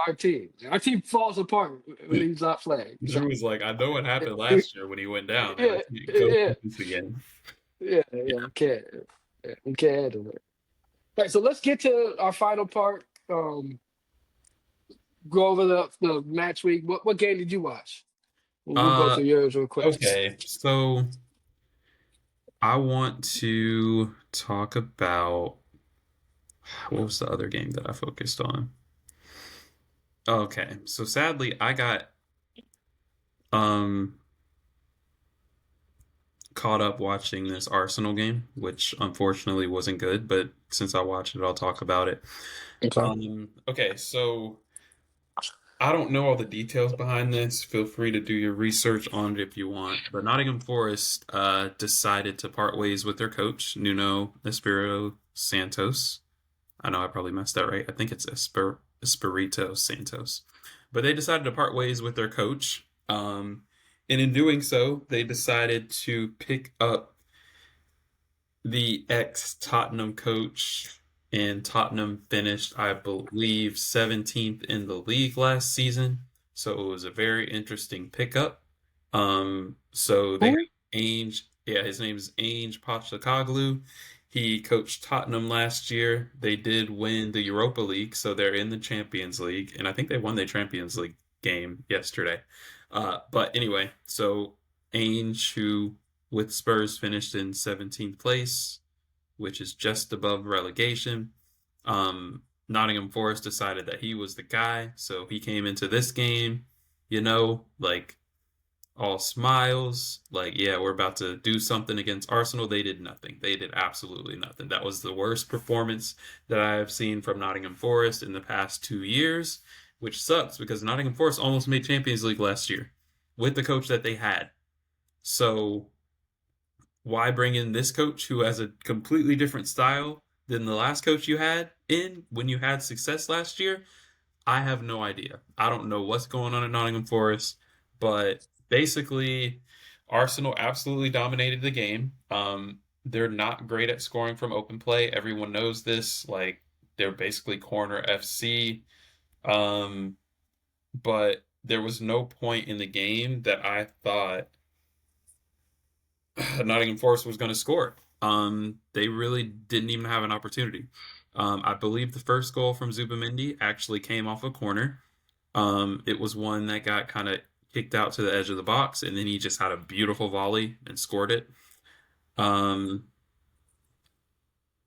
our team. Our team falls apart when he's not playing. Drew was like, I know what happened last year when he went down. They're Yeah, like, go do yeah, this again. yeah, Yeah, yeah. We can't. Yeah, we can't handle it. Right, so let's get to our final part. Go over the match week. What game did you watch? We'll go Uh, through yours real quick. okay. So I want to talk about what was the other game that I focused on? Okay. So sadly, I got um caught up watching this Arsenal game, which unfortunately wasn't good, but since I watched it, I'll talk about it. Okay. Okay, so I don't know all the details behind this. Feel free to do your research on it if you want. But Nottingham Forest decided to part ways with their coach, Nuno Espirito Santos. I know I probably messed that right. I think it's Espirito Santos. But they decided to part ways with their coach. And in doing so, they decided to pick up the ex Tottenham coach, and Tottenham finished, I believe, 17th in the league last season. So it was a very interesting pickup. So they have Who? Ainge, yeah, his name is Ainge Postecoglou. He coached Tottenham last year. They did win the Europa League, so they're in the Champions League, and I think they won the Champions League game yesterday. But anyway, so Ainge, who with Spurs finished in 17th place, which is just above relegation. Nottingham Forest decided that he was the guy, so he came into this game, like all smiles, like, yeah, we're about to do something against Arsenal. They did nothing. They did absolutely nothing. That was the worst performance that I have seen from Nottingham Forest in the past 2 years, which sucks because Nottingham Forest almost made Champions League last year with the coach that they had. So why bring in this coach who has a completely different style than the last coach you had in when you had success last year? I have no idea. I don't know what's going on at Nottingham Forest, but basically, Arsenal absolutely dominated the game. They're not great at scoring from open play. Everyone knows this. Like, they're basically corner FC. Um, but there was no point in the game that I thought Nottingham Forest was going to score. They really didn't even have an opportunity. I believe the first goal from Zubamendi actually came off a corner. It was one that got kind of kicked out to the edge of the box, and then he just had a beautiful volley and scored it. Um,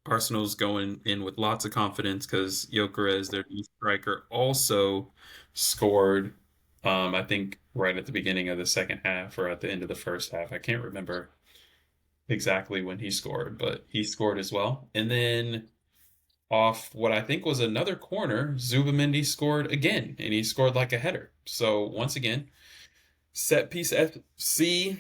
Arsenal's going in with lots of confidence because Gyökeres, their new striker, also scored. I think right at the beginning of the second half or at the end of the first half. I can't remember exactly when he scored, but he scored as well. And then off what I think was another corner, Zubamendi scored again, and he scored like a header. So once again, set piece FC,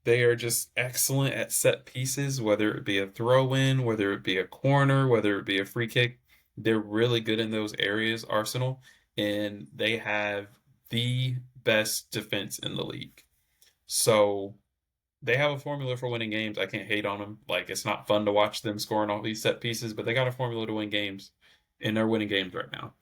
they are just excellent at set pieces, whether it be a throw in, whether it be a corner, whether it be a free kick. They're really good in those areas, Arsenal, and they have the best defense in the league. So they have a formula for winning games. I can't hate on them. Like, it's not fun to watch them scoring all these set pieces, but they got a formula to win games, and they're winning games right now.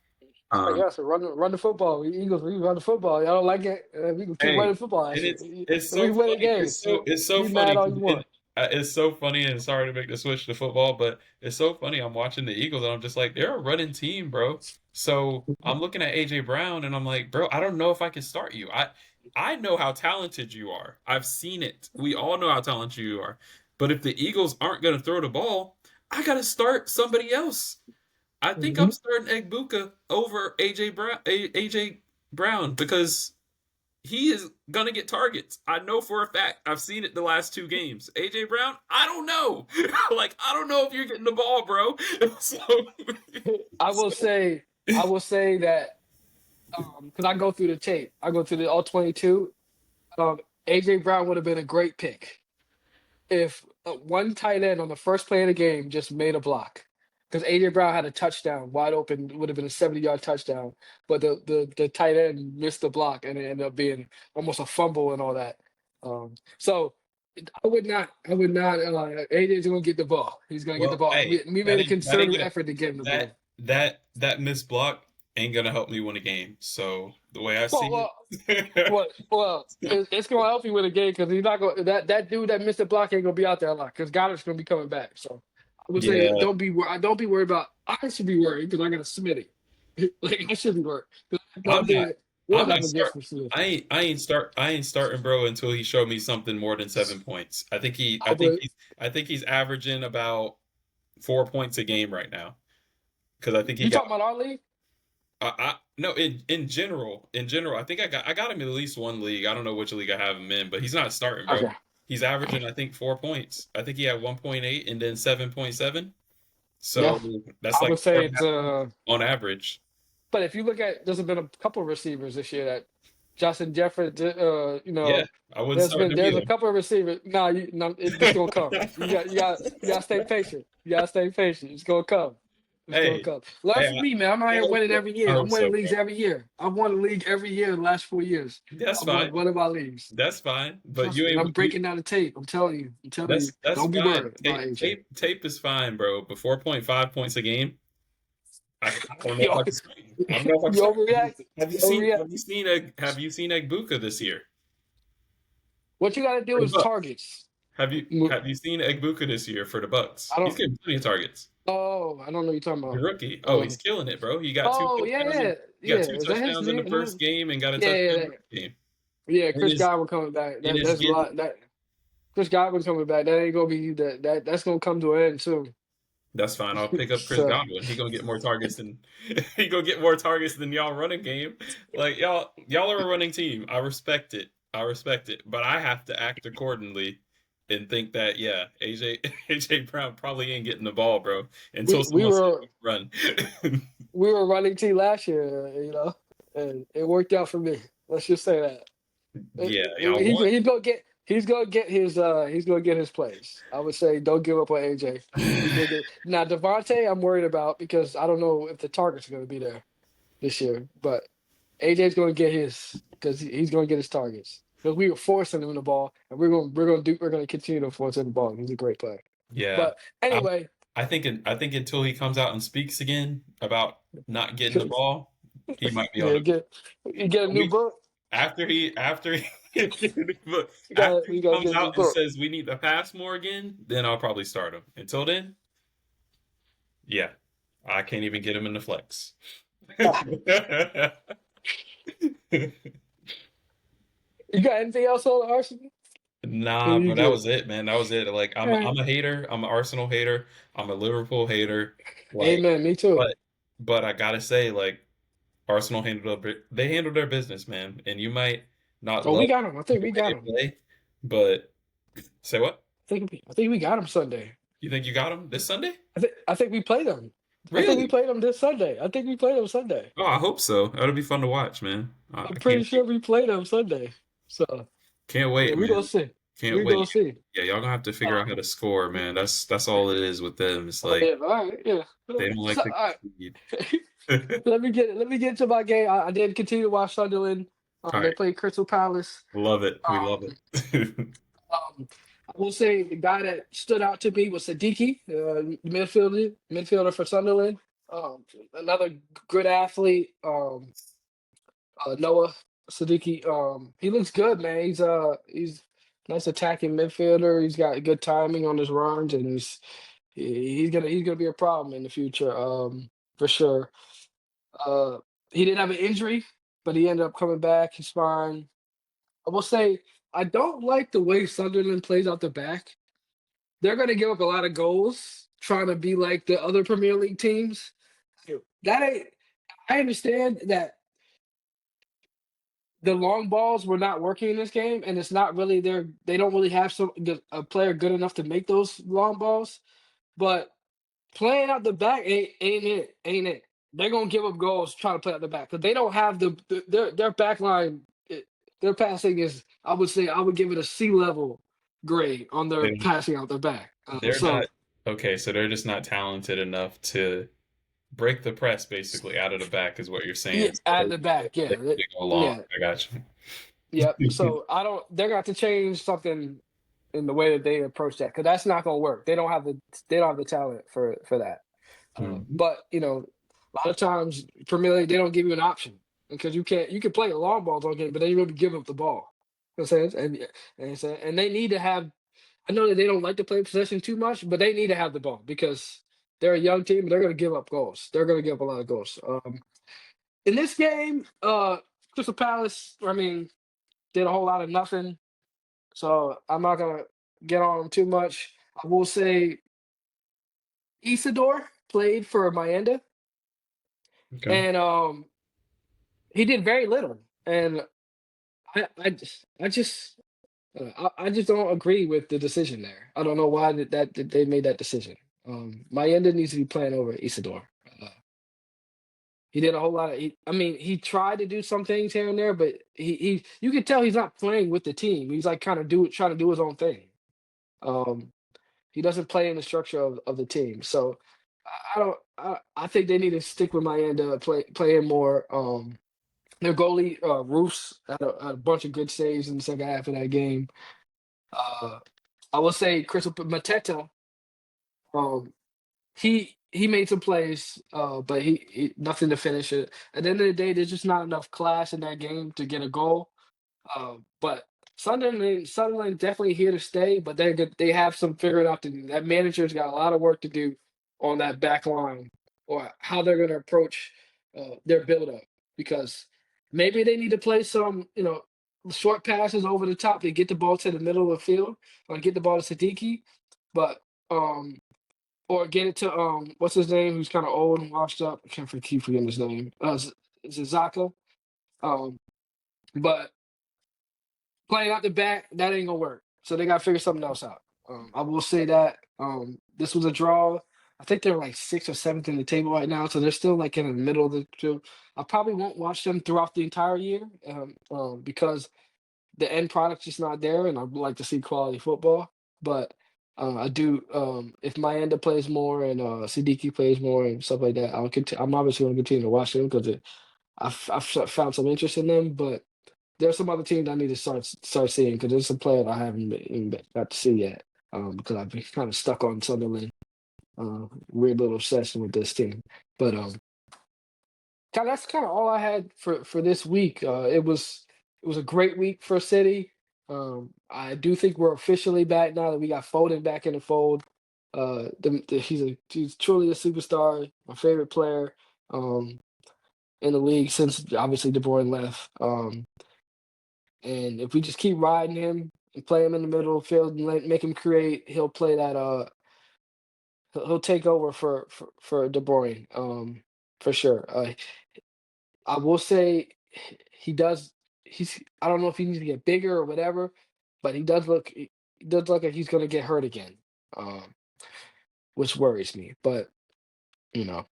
I Um, guess run the football. We Eagles, we run the football. Y'all don't like it? We can keep hey, running football. and Actually, it's we so win the funny. game. It's so Be mad funny all 'cause you want. it's so funny, and sorry to make the switch to football, but it's so funny. I'm watching the Eagles, and I'm just like, they're a running team, bro. So I'm looking at AJ Brown, and I'm like, bro, I don't know if I can start you. I know how talented you are. I've seen it. We all know how talented you are. But if the Eagles aren't going to throw the ball, I got to start somebody else. I think I'm Mhm. starting Egbuka over AJ Brown because he is gonna get targets. I know for a fact. I've seen it the last two games. AJ Brown, I don't know. Like, I don't know if you're getting the ball, bro. So, I will so say, I will say that because I go through the tape. I go through the all 22. AJ Brown would have been a great pick if one tight end on the first play of the game just made a block. Because AJ Brown had a touchdown wide open, would have been a 70-yard touchdown, but the tight end missed the block and it ended up being almost a fumble and all that. So I would not. AJ's going to get the ball. He's going to get the well, ball. hey, We made a that ain't concerted gonna effort to get him the ball. that missed block ain't gonna help me win a game. So the way I Well, see well, it, it's going to help you win a game because he's not going that dude that missed the block ain't going to be out there a lot because Goddard's going to be coming back. So I would say Yeah, don't be worried about. I should be worried because I got a Smitty. Like I should be worried. 'Cause I have no I'm not. idea what I'm I'm not gonna get start. from Smith. I ain't starting, bro, until he showed me something more than 7 points. I think he. I would. I think he's averaging about 4 points a game right now. Because I think he You got. talking about our league? No, in general, I think I got him in at least one league. I don't know which league I have him in, but he's not starting, bro. Okay. He's averaging, I think, 4 points. I think he had 1.8 and then 7.7. Yeah. So that's I like would say four and a it's half on average. but if you look at there's been a couple of receivers this year that Justin Jefferson, Yeah, I wouldn't start him there's a either. couple of receivers. Nah, it's gonna come. You got to stay patient. You got to stay patient. It's gonna come. It's gonna Hey, come. Learn hey, from me, man. I'm out I here hope winning so. every I year. hope I'm so, winning bro. leagues every year. I've won a league every year in the last 4 years. That's I've won fine. one of my leagues. That's fine. But Trust you me, and I'm ain't you. breaking down the tape. I'm telling you. I'm telling you. That's Don't be fine. worried about AJ. Tape is fine, bro. But 4.5 points a game. I don't know if Yo, I can start him. I don't know if I can you start overreact. him. You overreact. Have you seen Egbuka this year What you got to for do the is Bucks? targets. Have you seen Egbuka this year for the Bucks? I He's don't. getting plenty of targets. Oh, I don't know what you're talking The about. rookie. Oh, he's Um, killing it, bro. He got two oh yeah, touchdowns yeah, in he got yeah. two Is that his touchdowns in the first name? game and got a Yeah, touchdown yeah, in yeah. the game. Yeah, And Chris Godwin coming back. it's That's a getting lot. That Chris Godwin coming back. That ain't gonna be that's gonna come to an end soon. That's fine. I'll pick up Chris So Godwin. He gonna get more targets than he gonna get more targets than y'all running game. Like y'all are a running team. I respect it. I respect it. But I have to act accordingly and think that yeah, AJ Brown probably ain't getting the ball, bro, until we someone says were run. we were running team last year, and it worked out for me. Let's just say that. Yeah, y'all won. He's gonna get his plays. I would say don't give up on AJ. He's gonna get now Devontae. I'm worried about because I don't know if the targets are gonna be there this year, but AJ's gonna get his because he's gonna get his targets because we were forcing him the ball, and we're gonna continue to force him the ball. He's a great player. Yeah. But I anyway, I think until he comes out and speaks again about not getting the ball, he might be on yeah, the you get a new we book. after he after You he gotta comes get a new out and book. says we need to pass more again, then I'll probably start him. Until then, yeah, I can't even get him in the flex. You got anything else on Arsenal? Or Nah, you bro, that good? was it, man. That was it. Like All right. I'm a hater. I'm an Arsenal hater. I'm a Liverpool hater. Like, Amen. Me too. but but I gotta say, like Arsenal they handled their business, man. And you might not Oh, love we got him. I the think we way got they him. play, but say what? I think we got him Sunday. You think you got them this Sunday? I think we played them. I think we Really? played them this Sunday. I think we played them Sunday. Oh, I hope so. That'll be fun to watch, man. I'm I pretty can't sure wait. we played them Sunday. So Can't yeah, wait, we man. gonna see. Can't We wait. gonna see. Yeah, y'all gonna have to figure out how Um, to score, man. That's all it is with them. It's oh like yeah, all right, yeah. they don't like So, to all right. concede. Let me get to my game. I did continue to watch Sunderland. All They right. played Crystal Palace. Love it. We love Um, it. I will say the guy that stood out to me was Sadiki, midfielder for Sunderland. Another good athlete. Noah Sadiki. He looks good, man. He's nice attacking midfielder. He's got good timing on his runs, and he's gonna be a problem in the future, for sure. Uh, he did have an injury, but he ended up coming back. He's fine. I will say I don't like the way Sunderland plays out the back. They're gonna give up a lot of goals trying to be like the other Premier League teams. That ain't. I understand that the long balls were not working in this game, and it's not really their. They don't really have a player good enough to make those long balls. But playing out the back ain't it. They're gonna give up goals trying to play out the back because they don't have their back line. Their passing is, I would say, I would give it a C level grade on their They passing out the back. they're not okay, so they're just not talented enough to break the press basically out of the back is what you're Yeah, saying. So at the back, yeah, they go long. yeah, I got yep. you. So I don't. They're gonna have to change something in the way that they approach that because that's not gonna work. They don't have the talent for that. Mhm. But a lot of times Premier League they don't give you an option because you can play a long ball all game, but they really give up the ball. You know what I'm saying? And they need to have. I know that they don't like to play possession too much, but they need to have the ball because they're a young team. They're going to give up goals. They're going to give up a lot of goals. In this game, Crystal Palace, I mean, did a whole lot of nothing. So I'm not going to get on them too much. I will say Isidore played for Mayenda, Okay. and he did very little. And I just don't agree with the decision there. I don't know why that they made that decision. Mayenda needs to be playing over Isidore. Uh, he did a whole lot of. I mean, he tried to do some things here and there, but he you can tell he's not playing with the team. He's like kind of trying to do his own thing. Um, he doesn't play in the structure of the team. So I don't. I think they need to stick with Mayenda, playing more. Their goalie Roofs had a bunch of good saves in the second half of that game. Uh, I will say Crystal Mateta. Um, he made some plays, but he nothing to finish it. At the end of the day, there's just not enough class in that game to get a goal. But Sunderland definitely here to stay, but they have some figuring out to do. That manager's got a lot of work to do on that back line or how they're going to approach their build up because maybe they need to play some short passes over the top to get the ball to the middle of the field or get the ball to Siddiqui, but um or get it to what's his name who's kind of old and washed up. I can't keep forgetting his name. Zaka. Um, but playing out the back, that ain't gonna work. So they gotta figure something else out. I will say that this was a draw. I think they're like sixth or seventh in the table right now, so they're still like in the middle of the two. I probably won't watch them throughout the entire year because the end product's just not there, and I'd like to see quality football. But I do. If Mayenda plays more and Siddiqui plays more and stuff like that, I'm obviously going to continue to watch them because I've found some interest in them. But there's some other teams I need to start seeing because there's some players I haven't even got to see yet because I've been kind of stuck on Sunderland. Weird little obsession with this team, but that's kind of all I had for this week. It was a great week for City. I do think we're officially back now that we got Foden back in the fold. He's truly a superstar, my favorite player in the league since obviously De Bruyne left. And if we just keep riding him and play him in the middle of the field and make him create, he'll play that. He'll take over for De Bruyne. For sure. I will say he does. I don't know if he needs to get bigger or whatever, but he does look like he's going to get hurt again, um, which worries me. But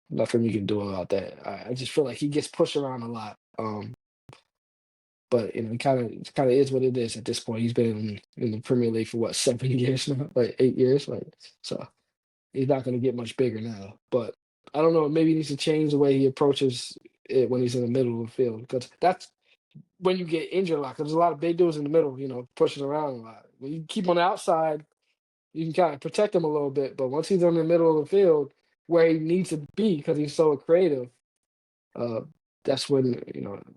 nothing you can do about that. I just feel like he gets pushed around a lot. But it kind of is what it is at this point. He's been in the Premier League for what 7 years now, like 8 years, like so. He's not going to get much bigger now. But I don't know. Maybe he needs to change the way he approaches it when he's in the middle of the field because that's when you get injured a lot. Because there's a lot of big dudes in the middle, pushing around a lot. When you keep on the outside, you can kind of protect him a little bit. But once he's in the middle of the field where he needs to be because he's so creative, uh, that's when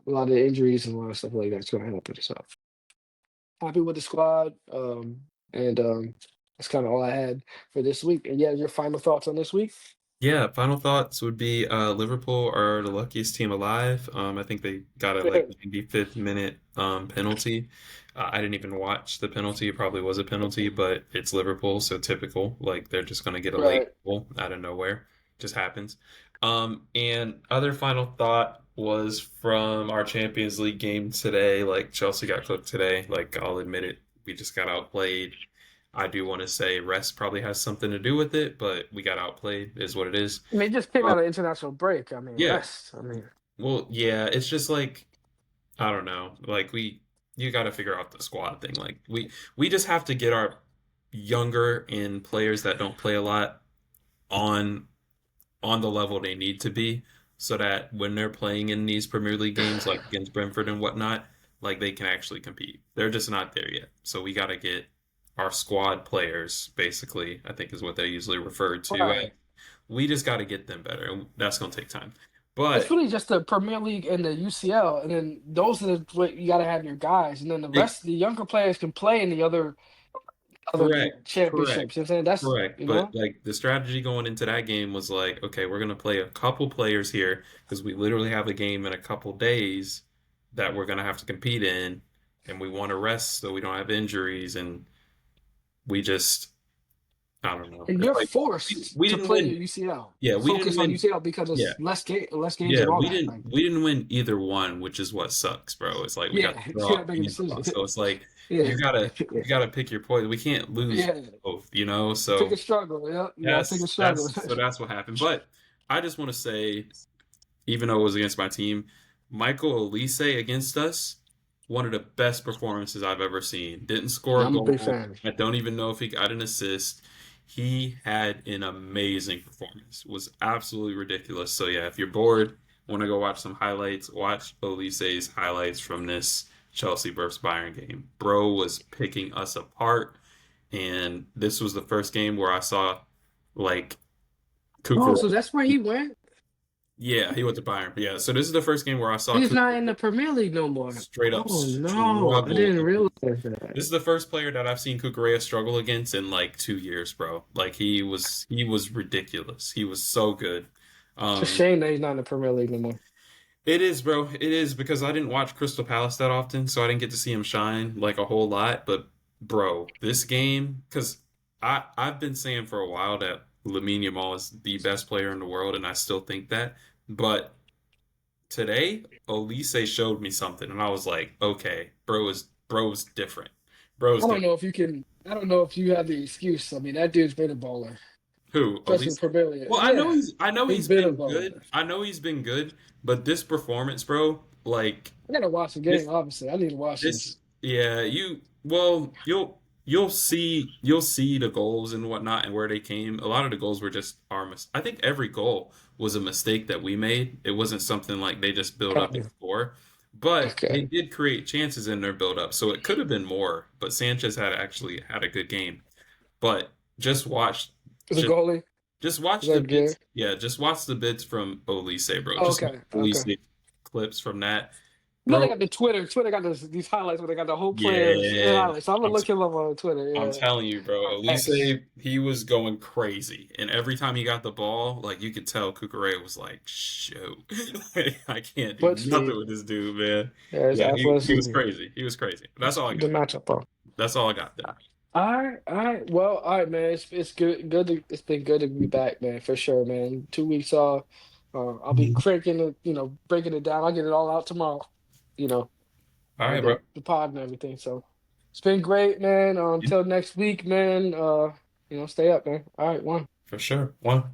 a lot of injuries and a lot of stuff like that's going to happen. So happy with the squad, and that's kind of all I had for this week. And yeah, your final thoughts on this week? Yeah, final thoughts would be Liverpool are the luckiest team alive. I think they got a like 95th minute penalty. I didn't even watch the penalty. It probably was a penalty, but it's Liverpool, so typical. Like they're just gonna get a late Right. goal out of nowhere. Just happens. And other final thought was from our Champions League game today. Like Chelsea got cooked today. Like I'll admit it, we just got outplayed. I do want to say rest probably has something to do with it, but we got outplayed, is what it is. I mean, it just came Um, out of international break. I mean, yeah, rest. I mean, well, yeah, it's just like I don't know, like you got to figure out the squad thing. Like we just have to get our younger and players that don't play a lot on the level they need to be, so that when they're playing in these Premier League games, like against Brentford and whatnot, like they can actually compete. They're just not there yet, so we got to get our squad players, basically, I think is what they usually refer to as. right. We just got to get them better, and that's going to take time. It's But really just the Premier League and the UCL, and then those are what you got to have your guys, and then the it, rest, the younger players can play in the other other than Correct, championships. correct, You know what I'm saying? That's, correct. But like the strategy going into that game was like, okay, we're gonna play a couple players here because we literally have a game in a couple days that we're gonna have to compete in, and we want to rest so we don't have injuries, and we just, I don't know. and It's you're like forced we to didn't play win. your UCL. Yeah, we didn't Focus on win. UCL because Yeah, it's less games yeah, and all that. Like, we didn't win either one, which is what sucks, bro. It's like we got yeah, the you draw gotta make a and the decision. loss. So it's like Yeah, you gotta pick your poison. We can't lose yeah. both, you know? Pick a So struggle. Yeah, you gotta pick a struggle. that's what happened. But I just want to say, even though it was against my team, Michael Elise against us, one of the best performances I've ever seen. Didn't score Yeah, a I'm a big goal. fan. I don't even know if he got an assist. He had an amazing performance. Was absolutely ridiculous. So yeah, if you're bored, want to go watch some highlights, watch Olise's highlights from this Chelsea versus Bayern game. Bro was picking us apart, and this was the first game where I saw like Oh, Cooper. so that's where he went? Yeah, he went to Bayern. Yeah, so this is the first game where I saw He's Cooper not in the Premier League no more. straight up Oh no, I struggle didn't realize against. that. This is the first player that I've seen Kukurea struggle against in like 2 years, bro. Like he was ridiculous. He was so good. It's a Um, shame that he's not in the Premier League no more. it is, bro. It is because I didn't watch Crystal Palace that often, so I didn't get to see him shine like a whole lot. But bro, this game, because I've been saying for a while that Lamine Yamal is the best player in the world, and I still think that. But today, Olise showed me something, and I was like, okay, bro's different. Bro's I don't different. know if you can. I don't know if you have the excuse. I mean, that dude's been a baller, Who? especially in Olise? Premier League. Well, Yeah, I know he's he's been a been good. baller. I know he's been good, but this performance, bro, like I gotta watch the this game. Obviously, I need to watch this this. yeah, you'll see the goals and whatnot and where they came. A lot of the goals were just our I think every goal was a mistake that we made. It wasn't something like they just build up and Okay. score. But they Okay. did create chances in their build up. So it could have been more, but Sanchez had actually had a good game. But just watch The just goalie just is watch the that bits. good? Yeah, just watch the bits from Olise, bro. Just watch Okay. Okay. Olise clips from that. You know they Bro, got the Twitter. Twitter got these highlights where they got the whole players yeah. highlights. So I'm gonna I'm look him up on Twitter. I'm Yeah. telling you, bro. X. Olise, he was going crazy. And every time he got the ball, like you could tell Kukurea was like, shoot. I can't do Foot nothing speed. with this dude, man. Yeah, his Yeah, he was athleticism. crazy. He was crazy. That's all I The got. matchup, bro. That's all I got there. All right. Well, all right, man. It's good to it's been good to be back, man, for sure, man. 2 weeks off. I'll be cranking it, breaking it down. I'll get it all out tomorrow, you know, All right, bro. the pod and everything. So it's been great, man. Yeah, Until next week, man. Stay up, man. All right, one. for sure. One.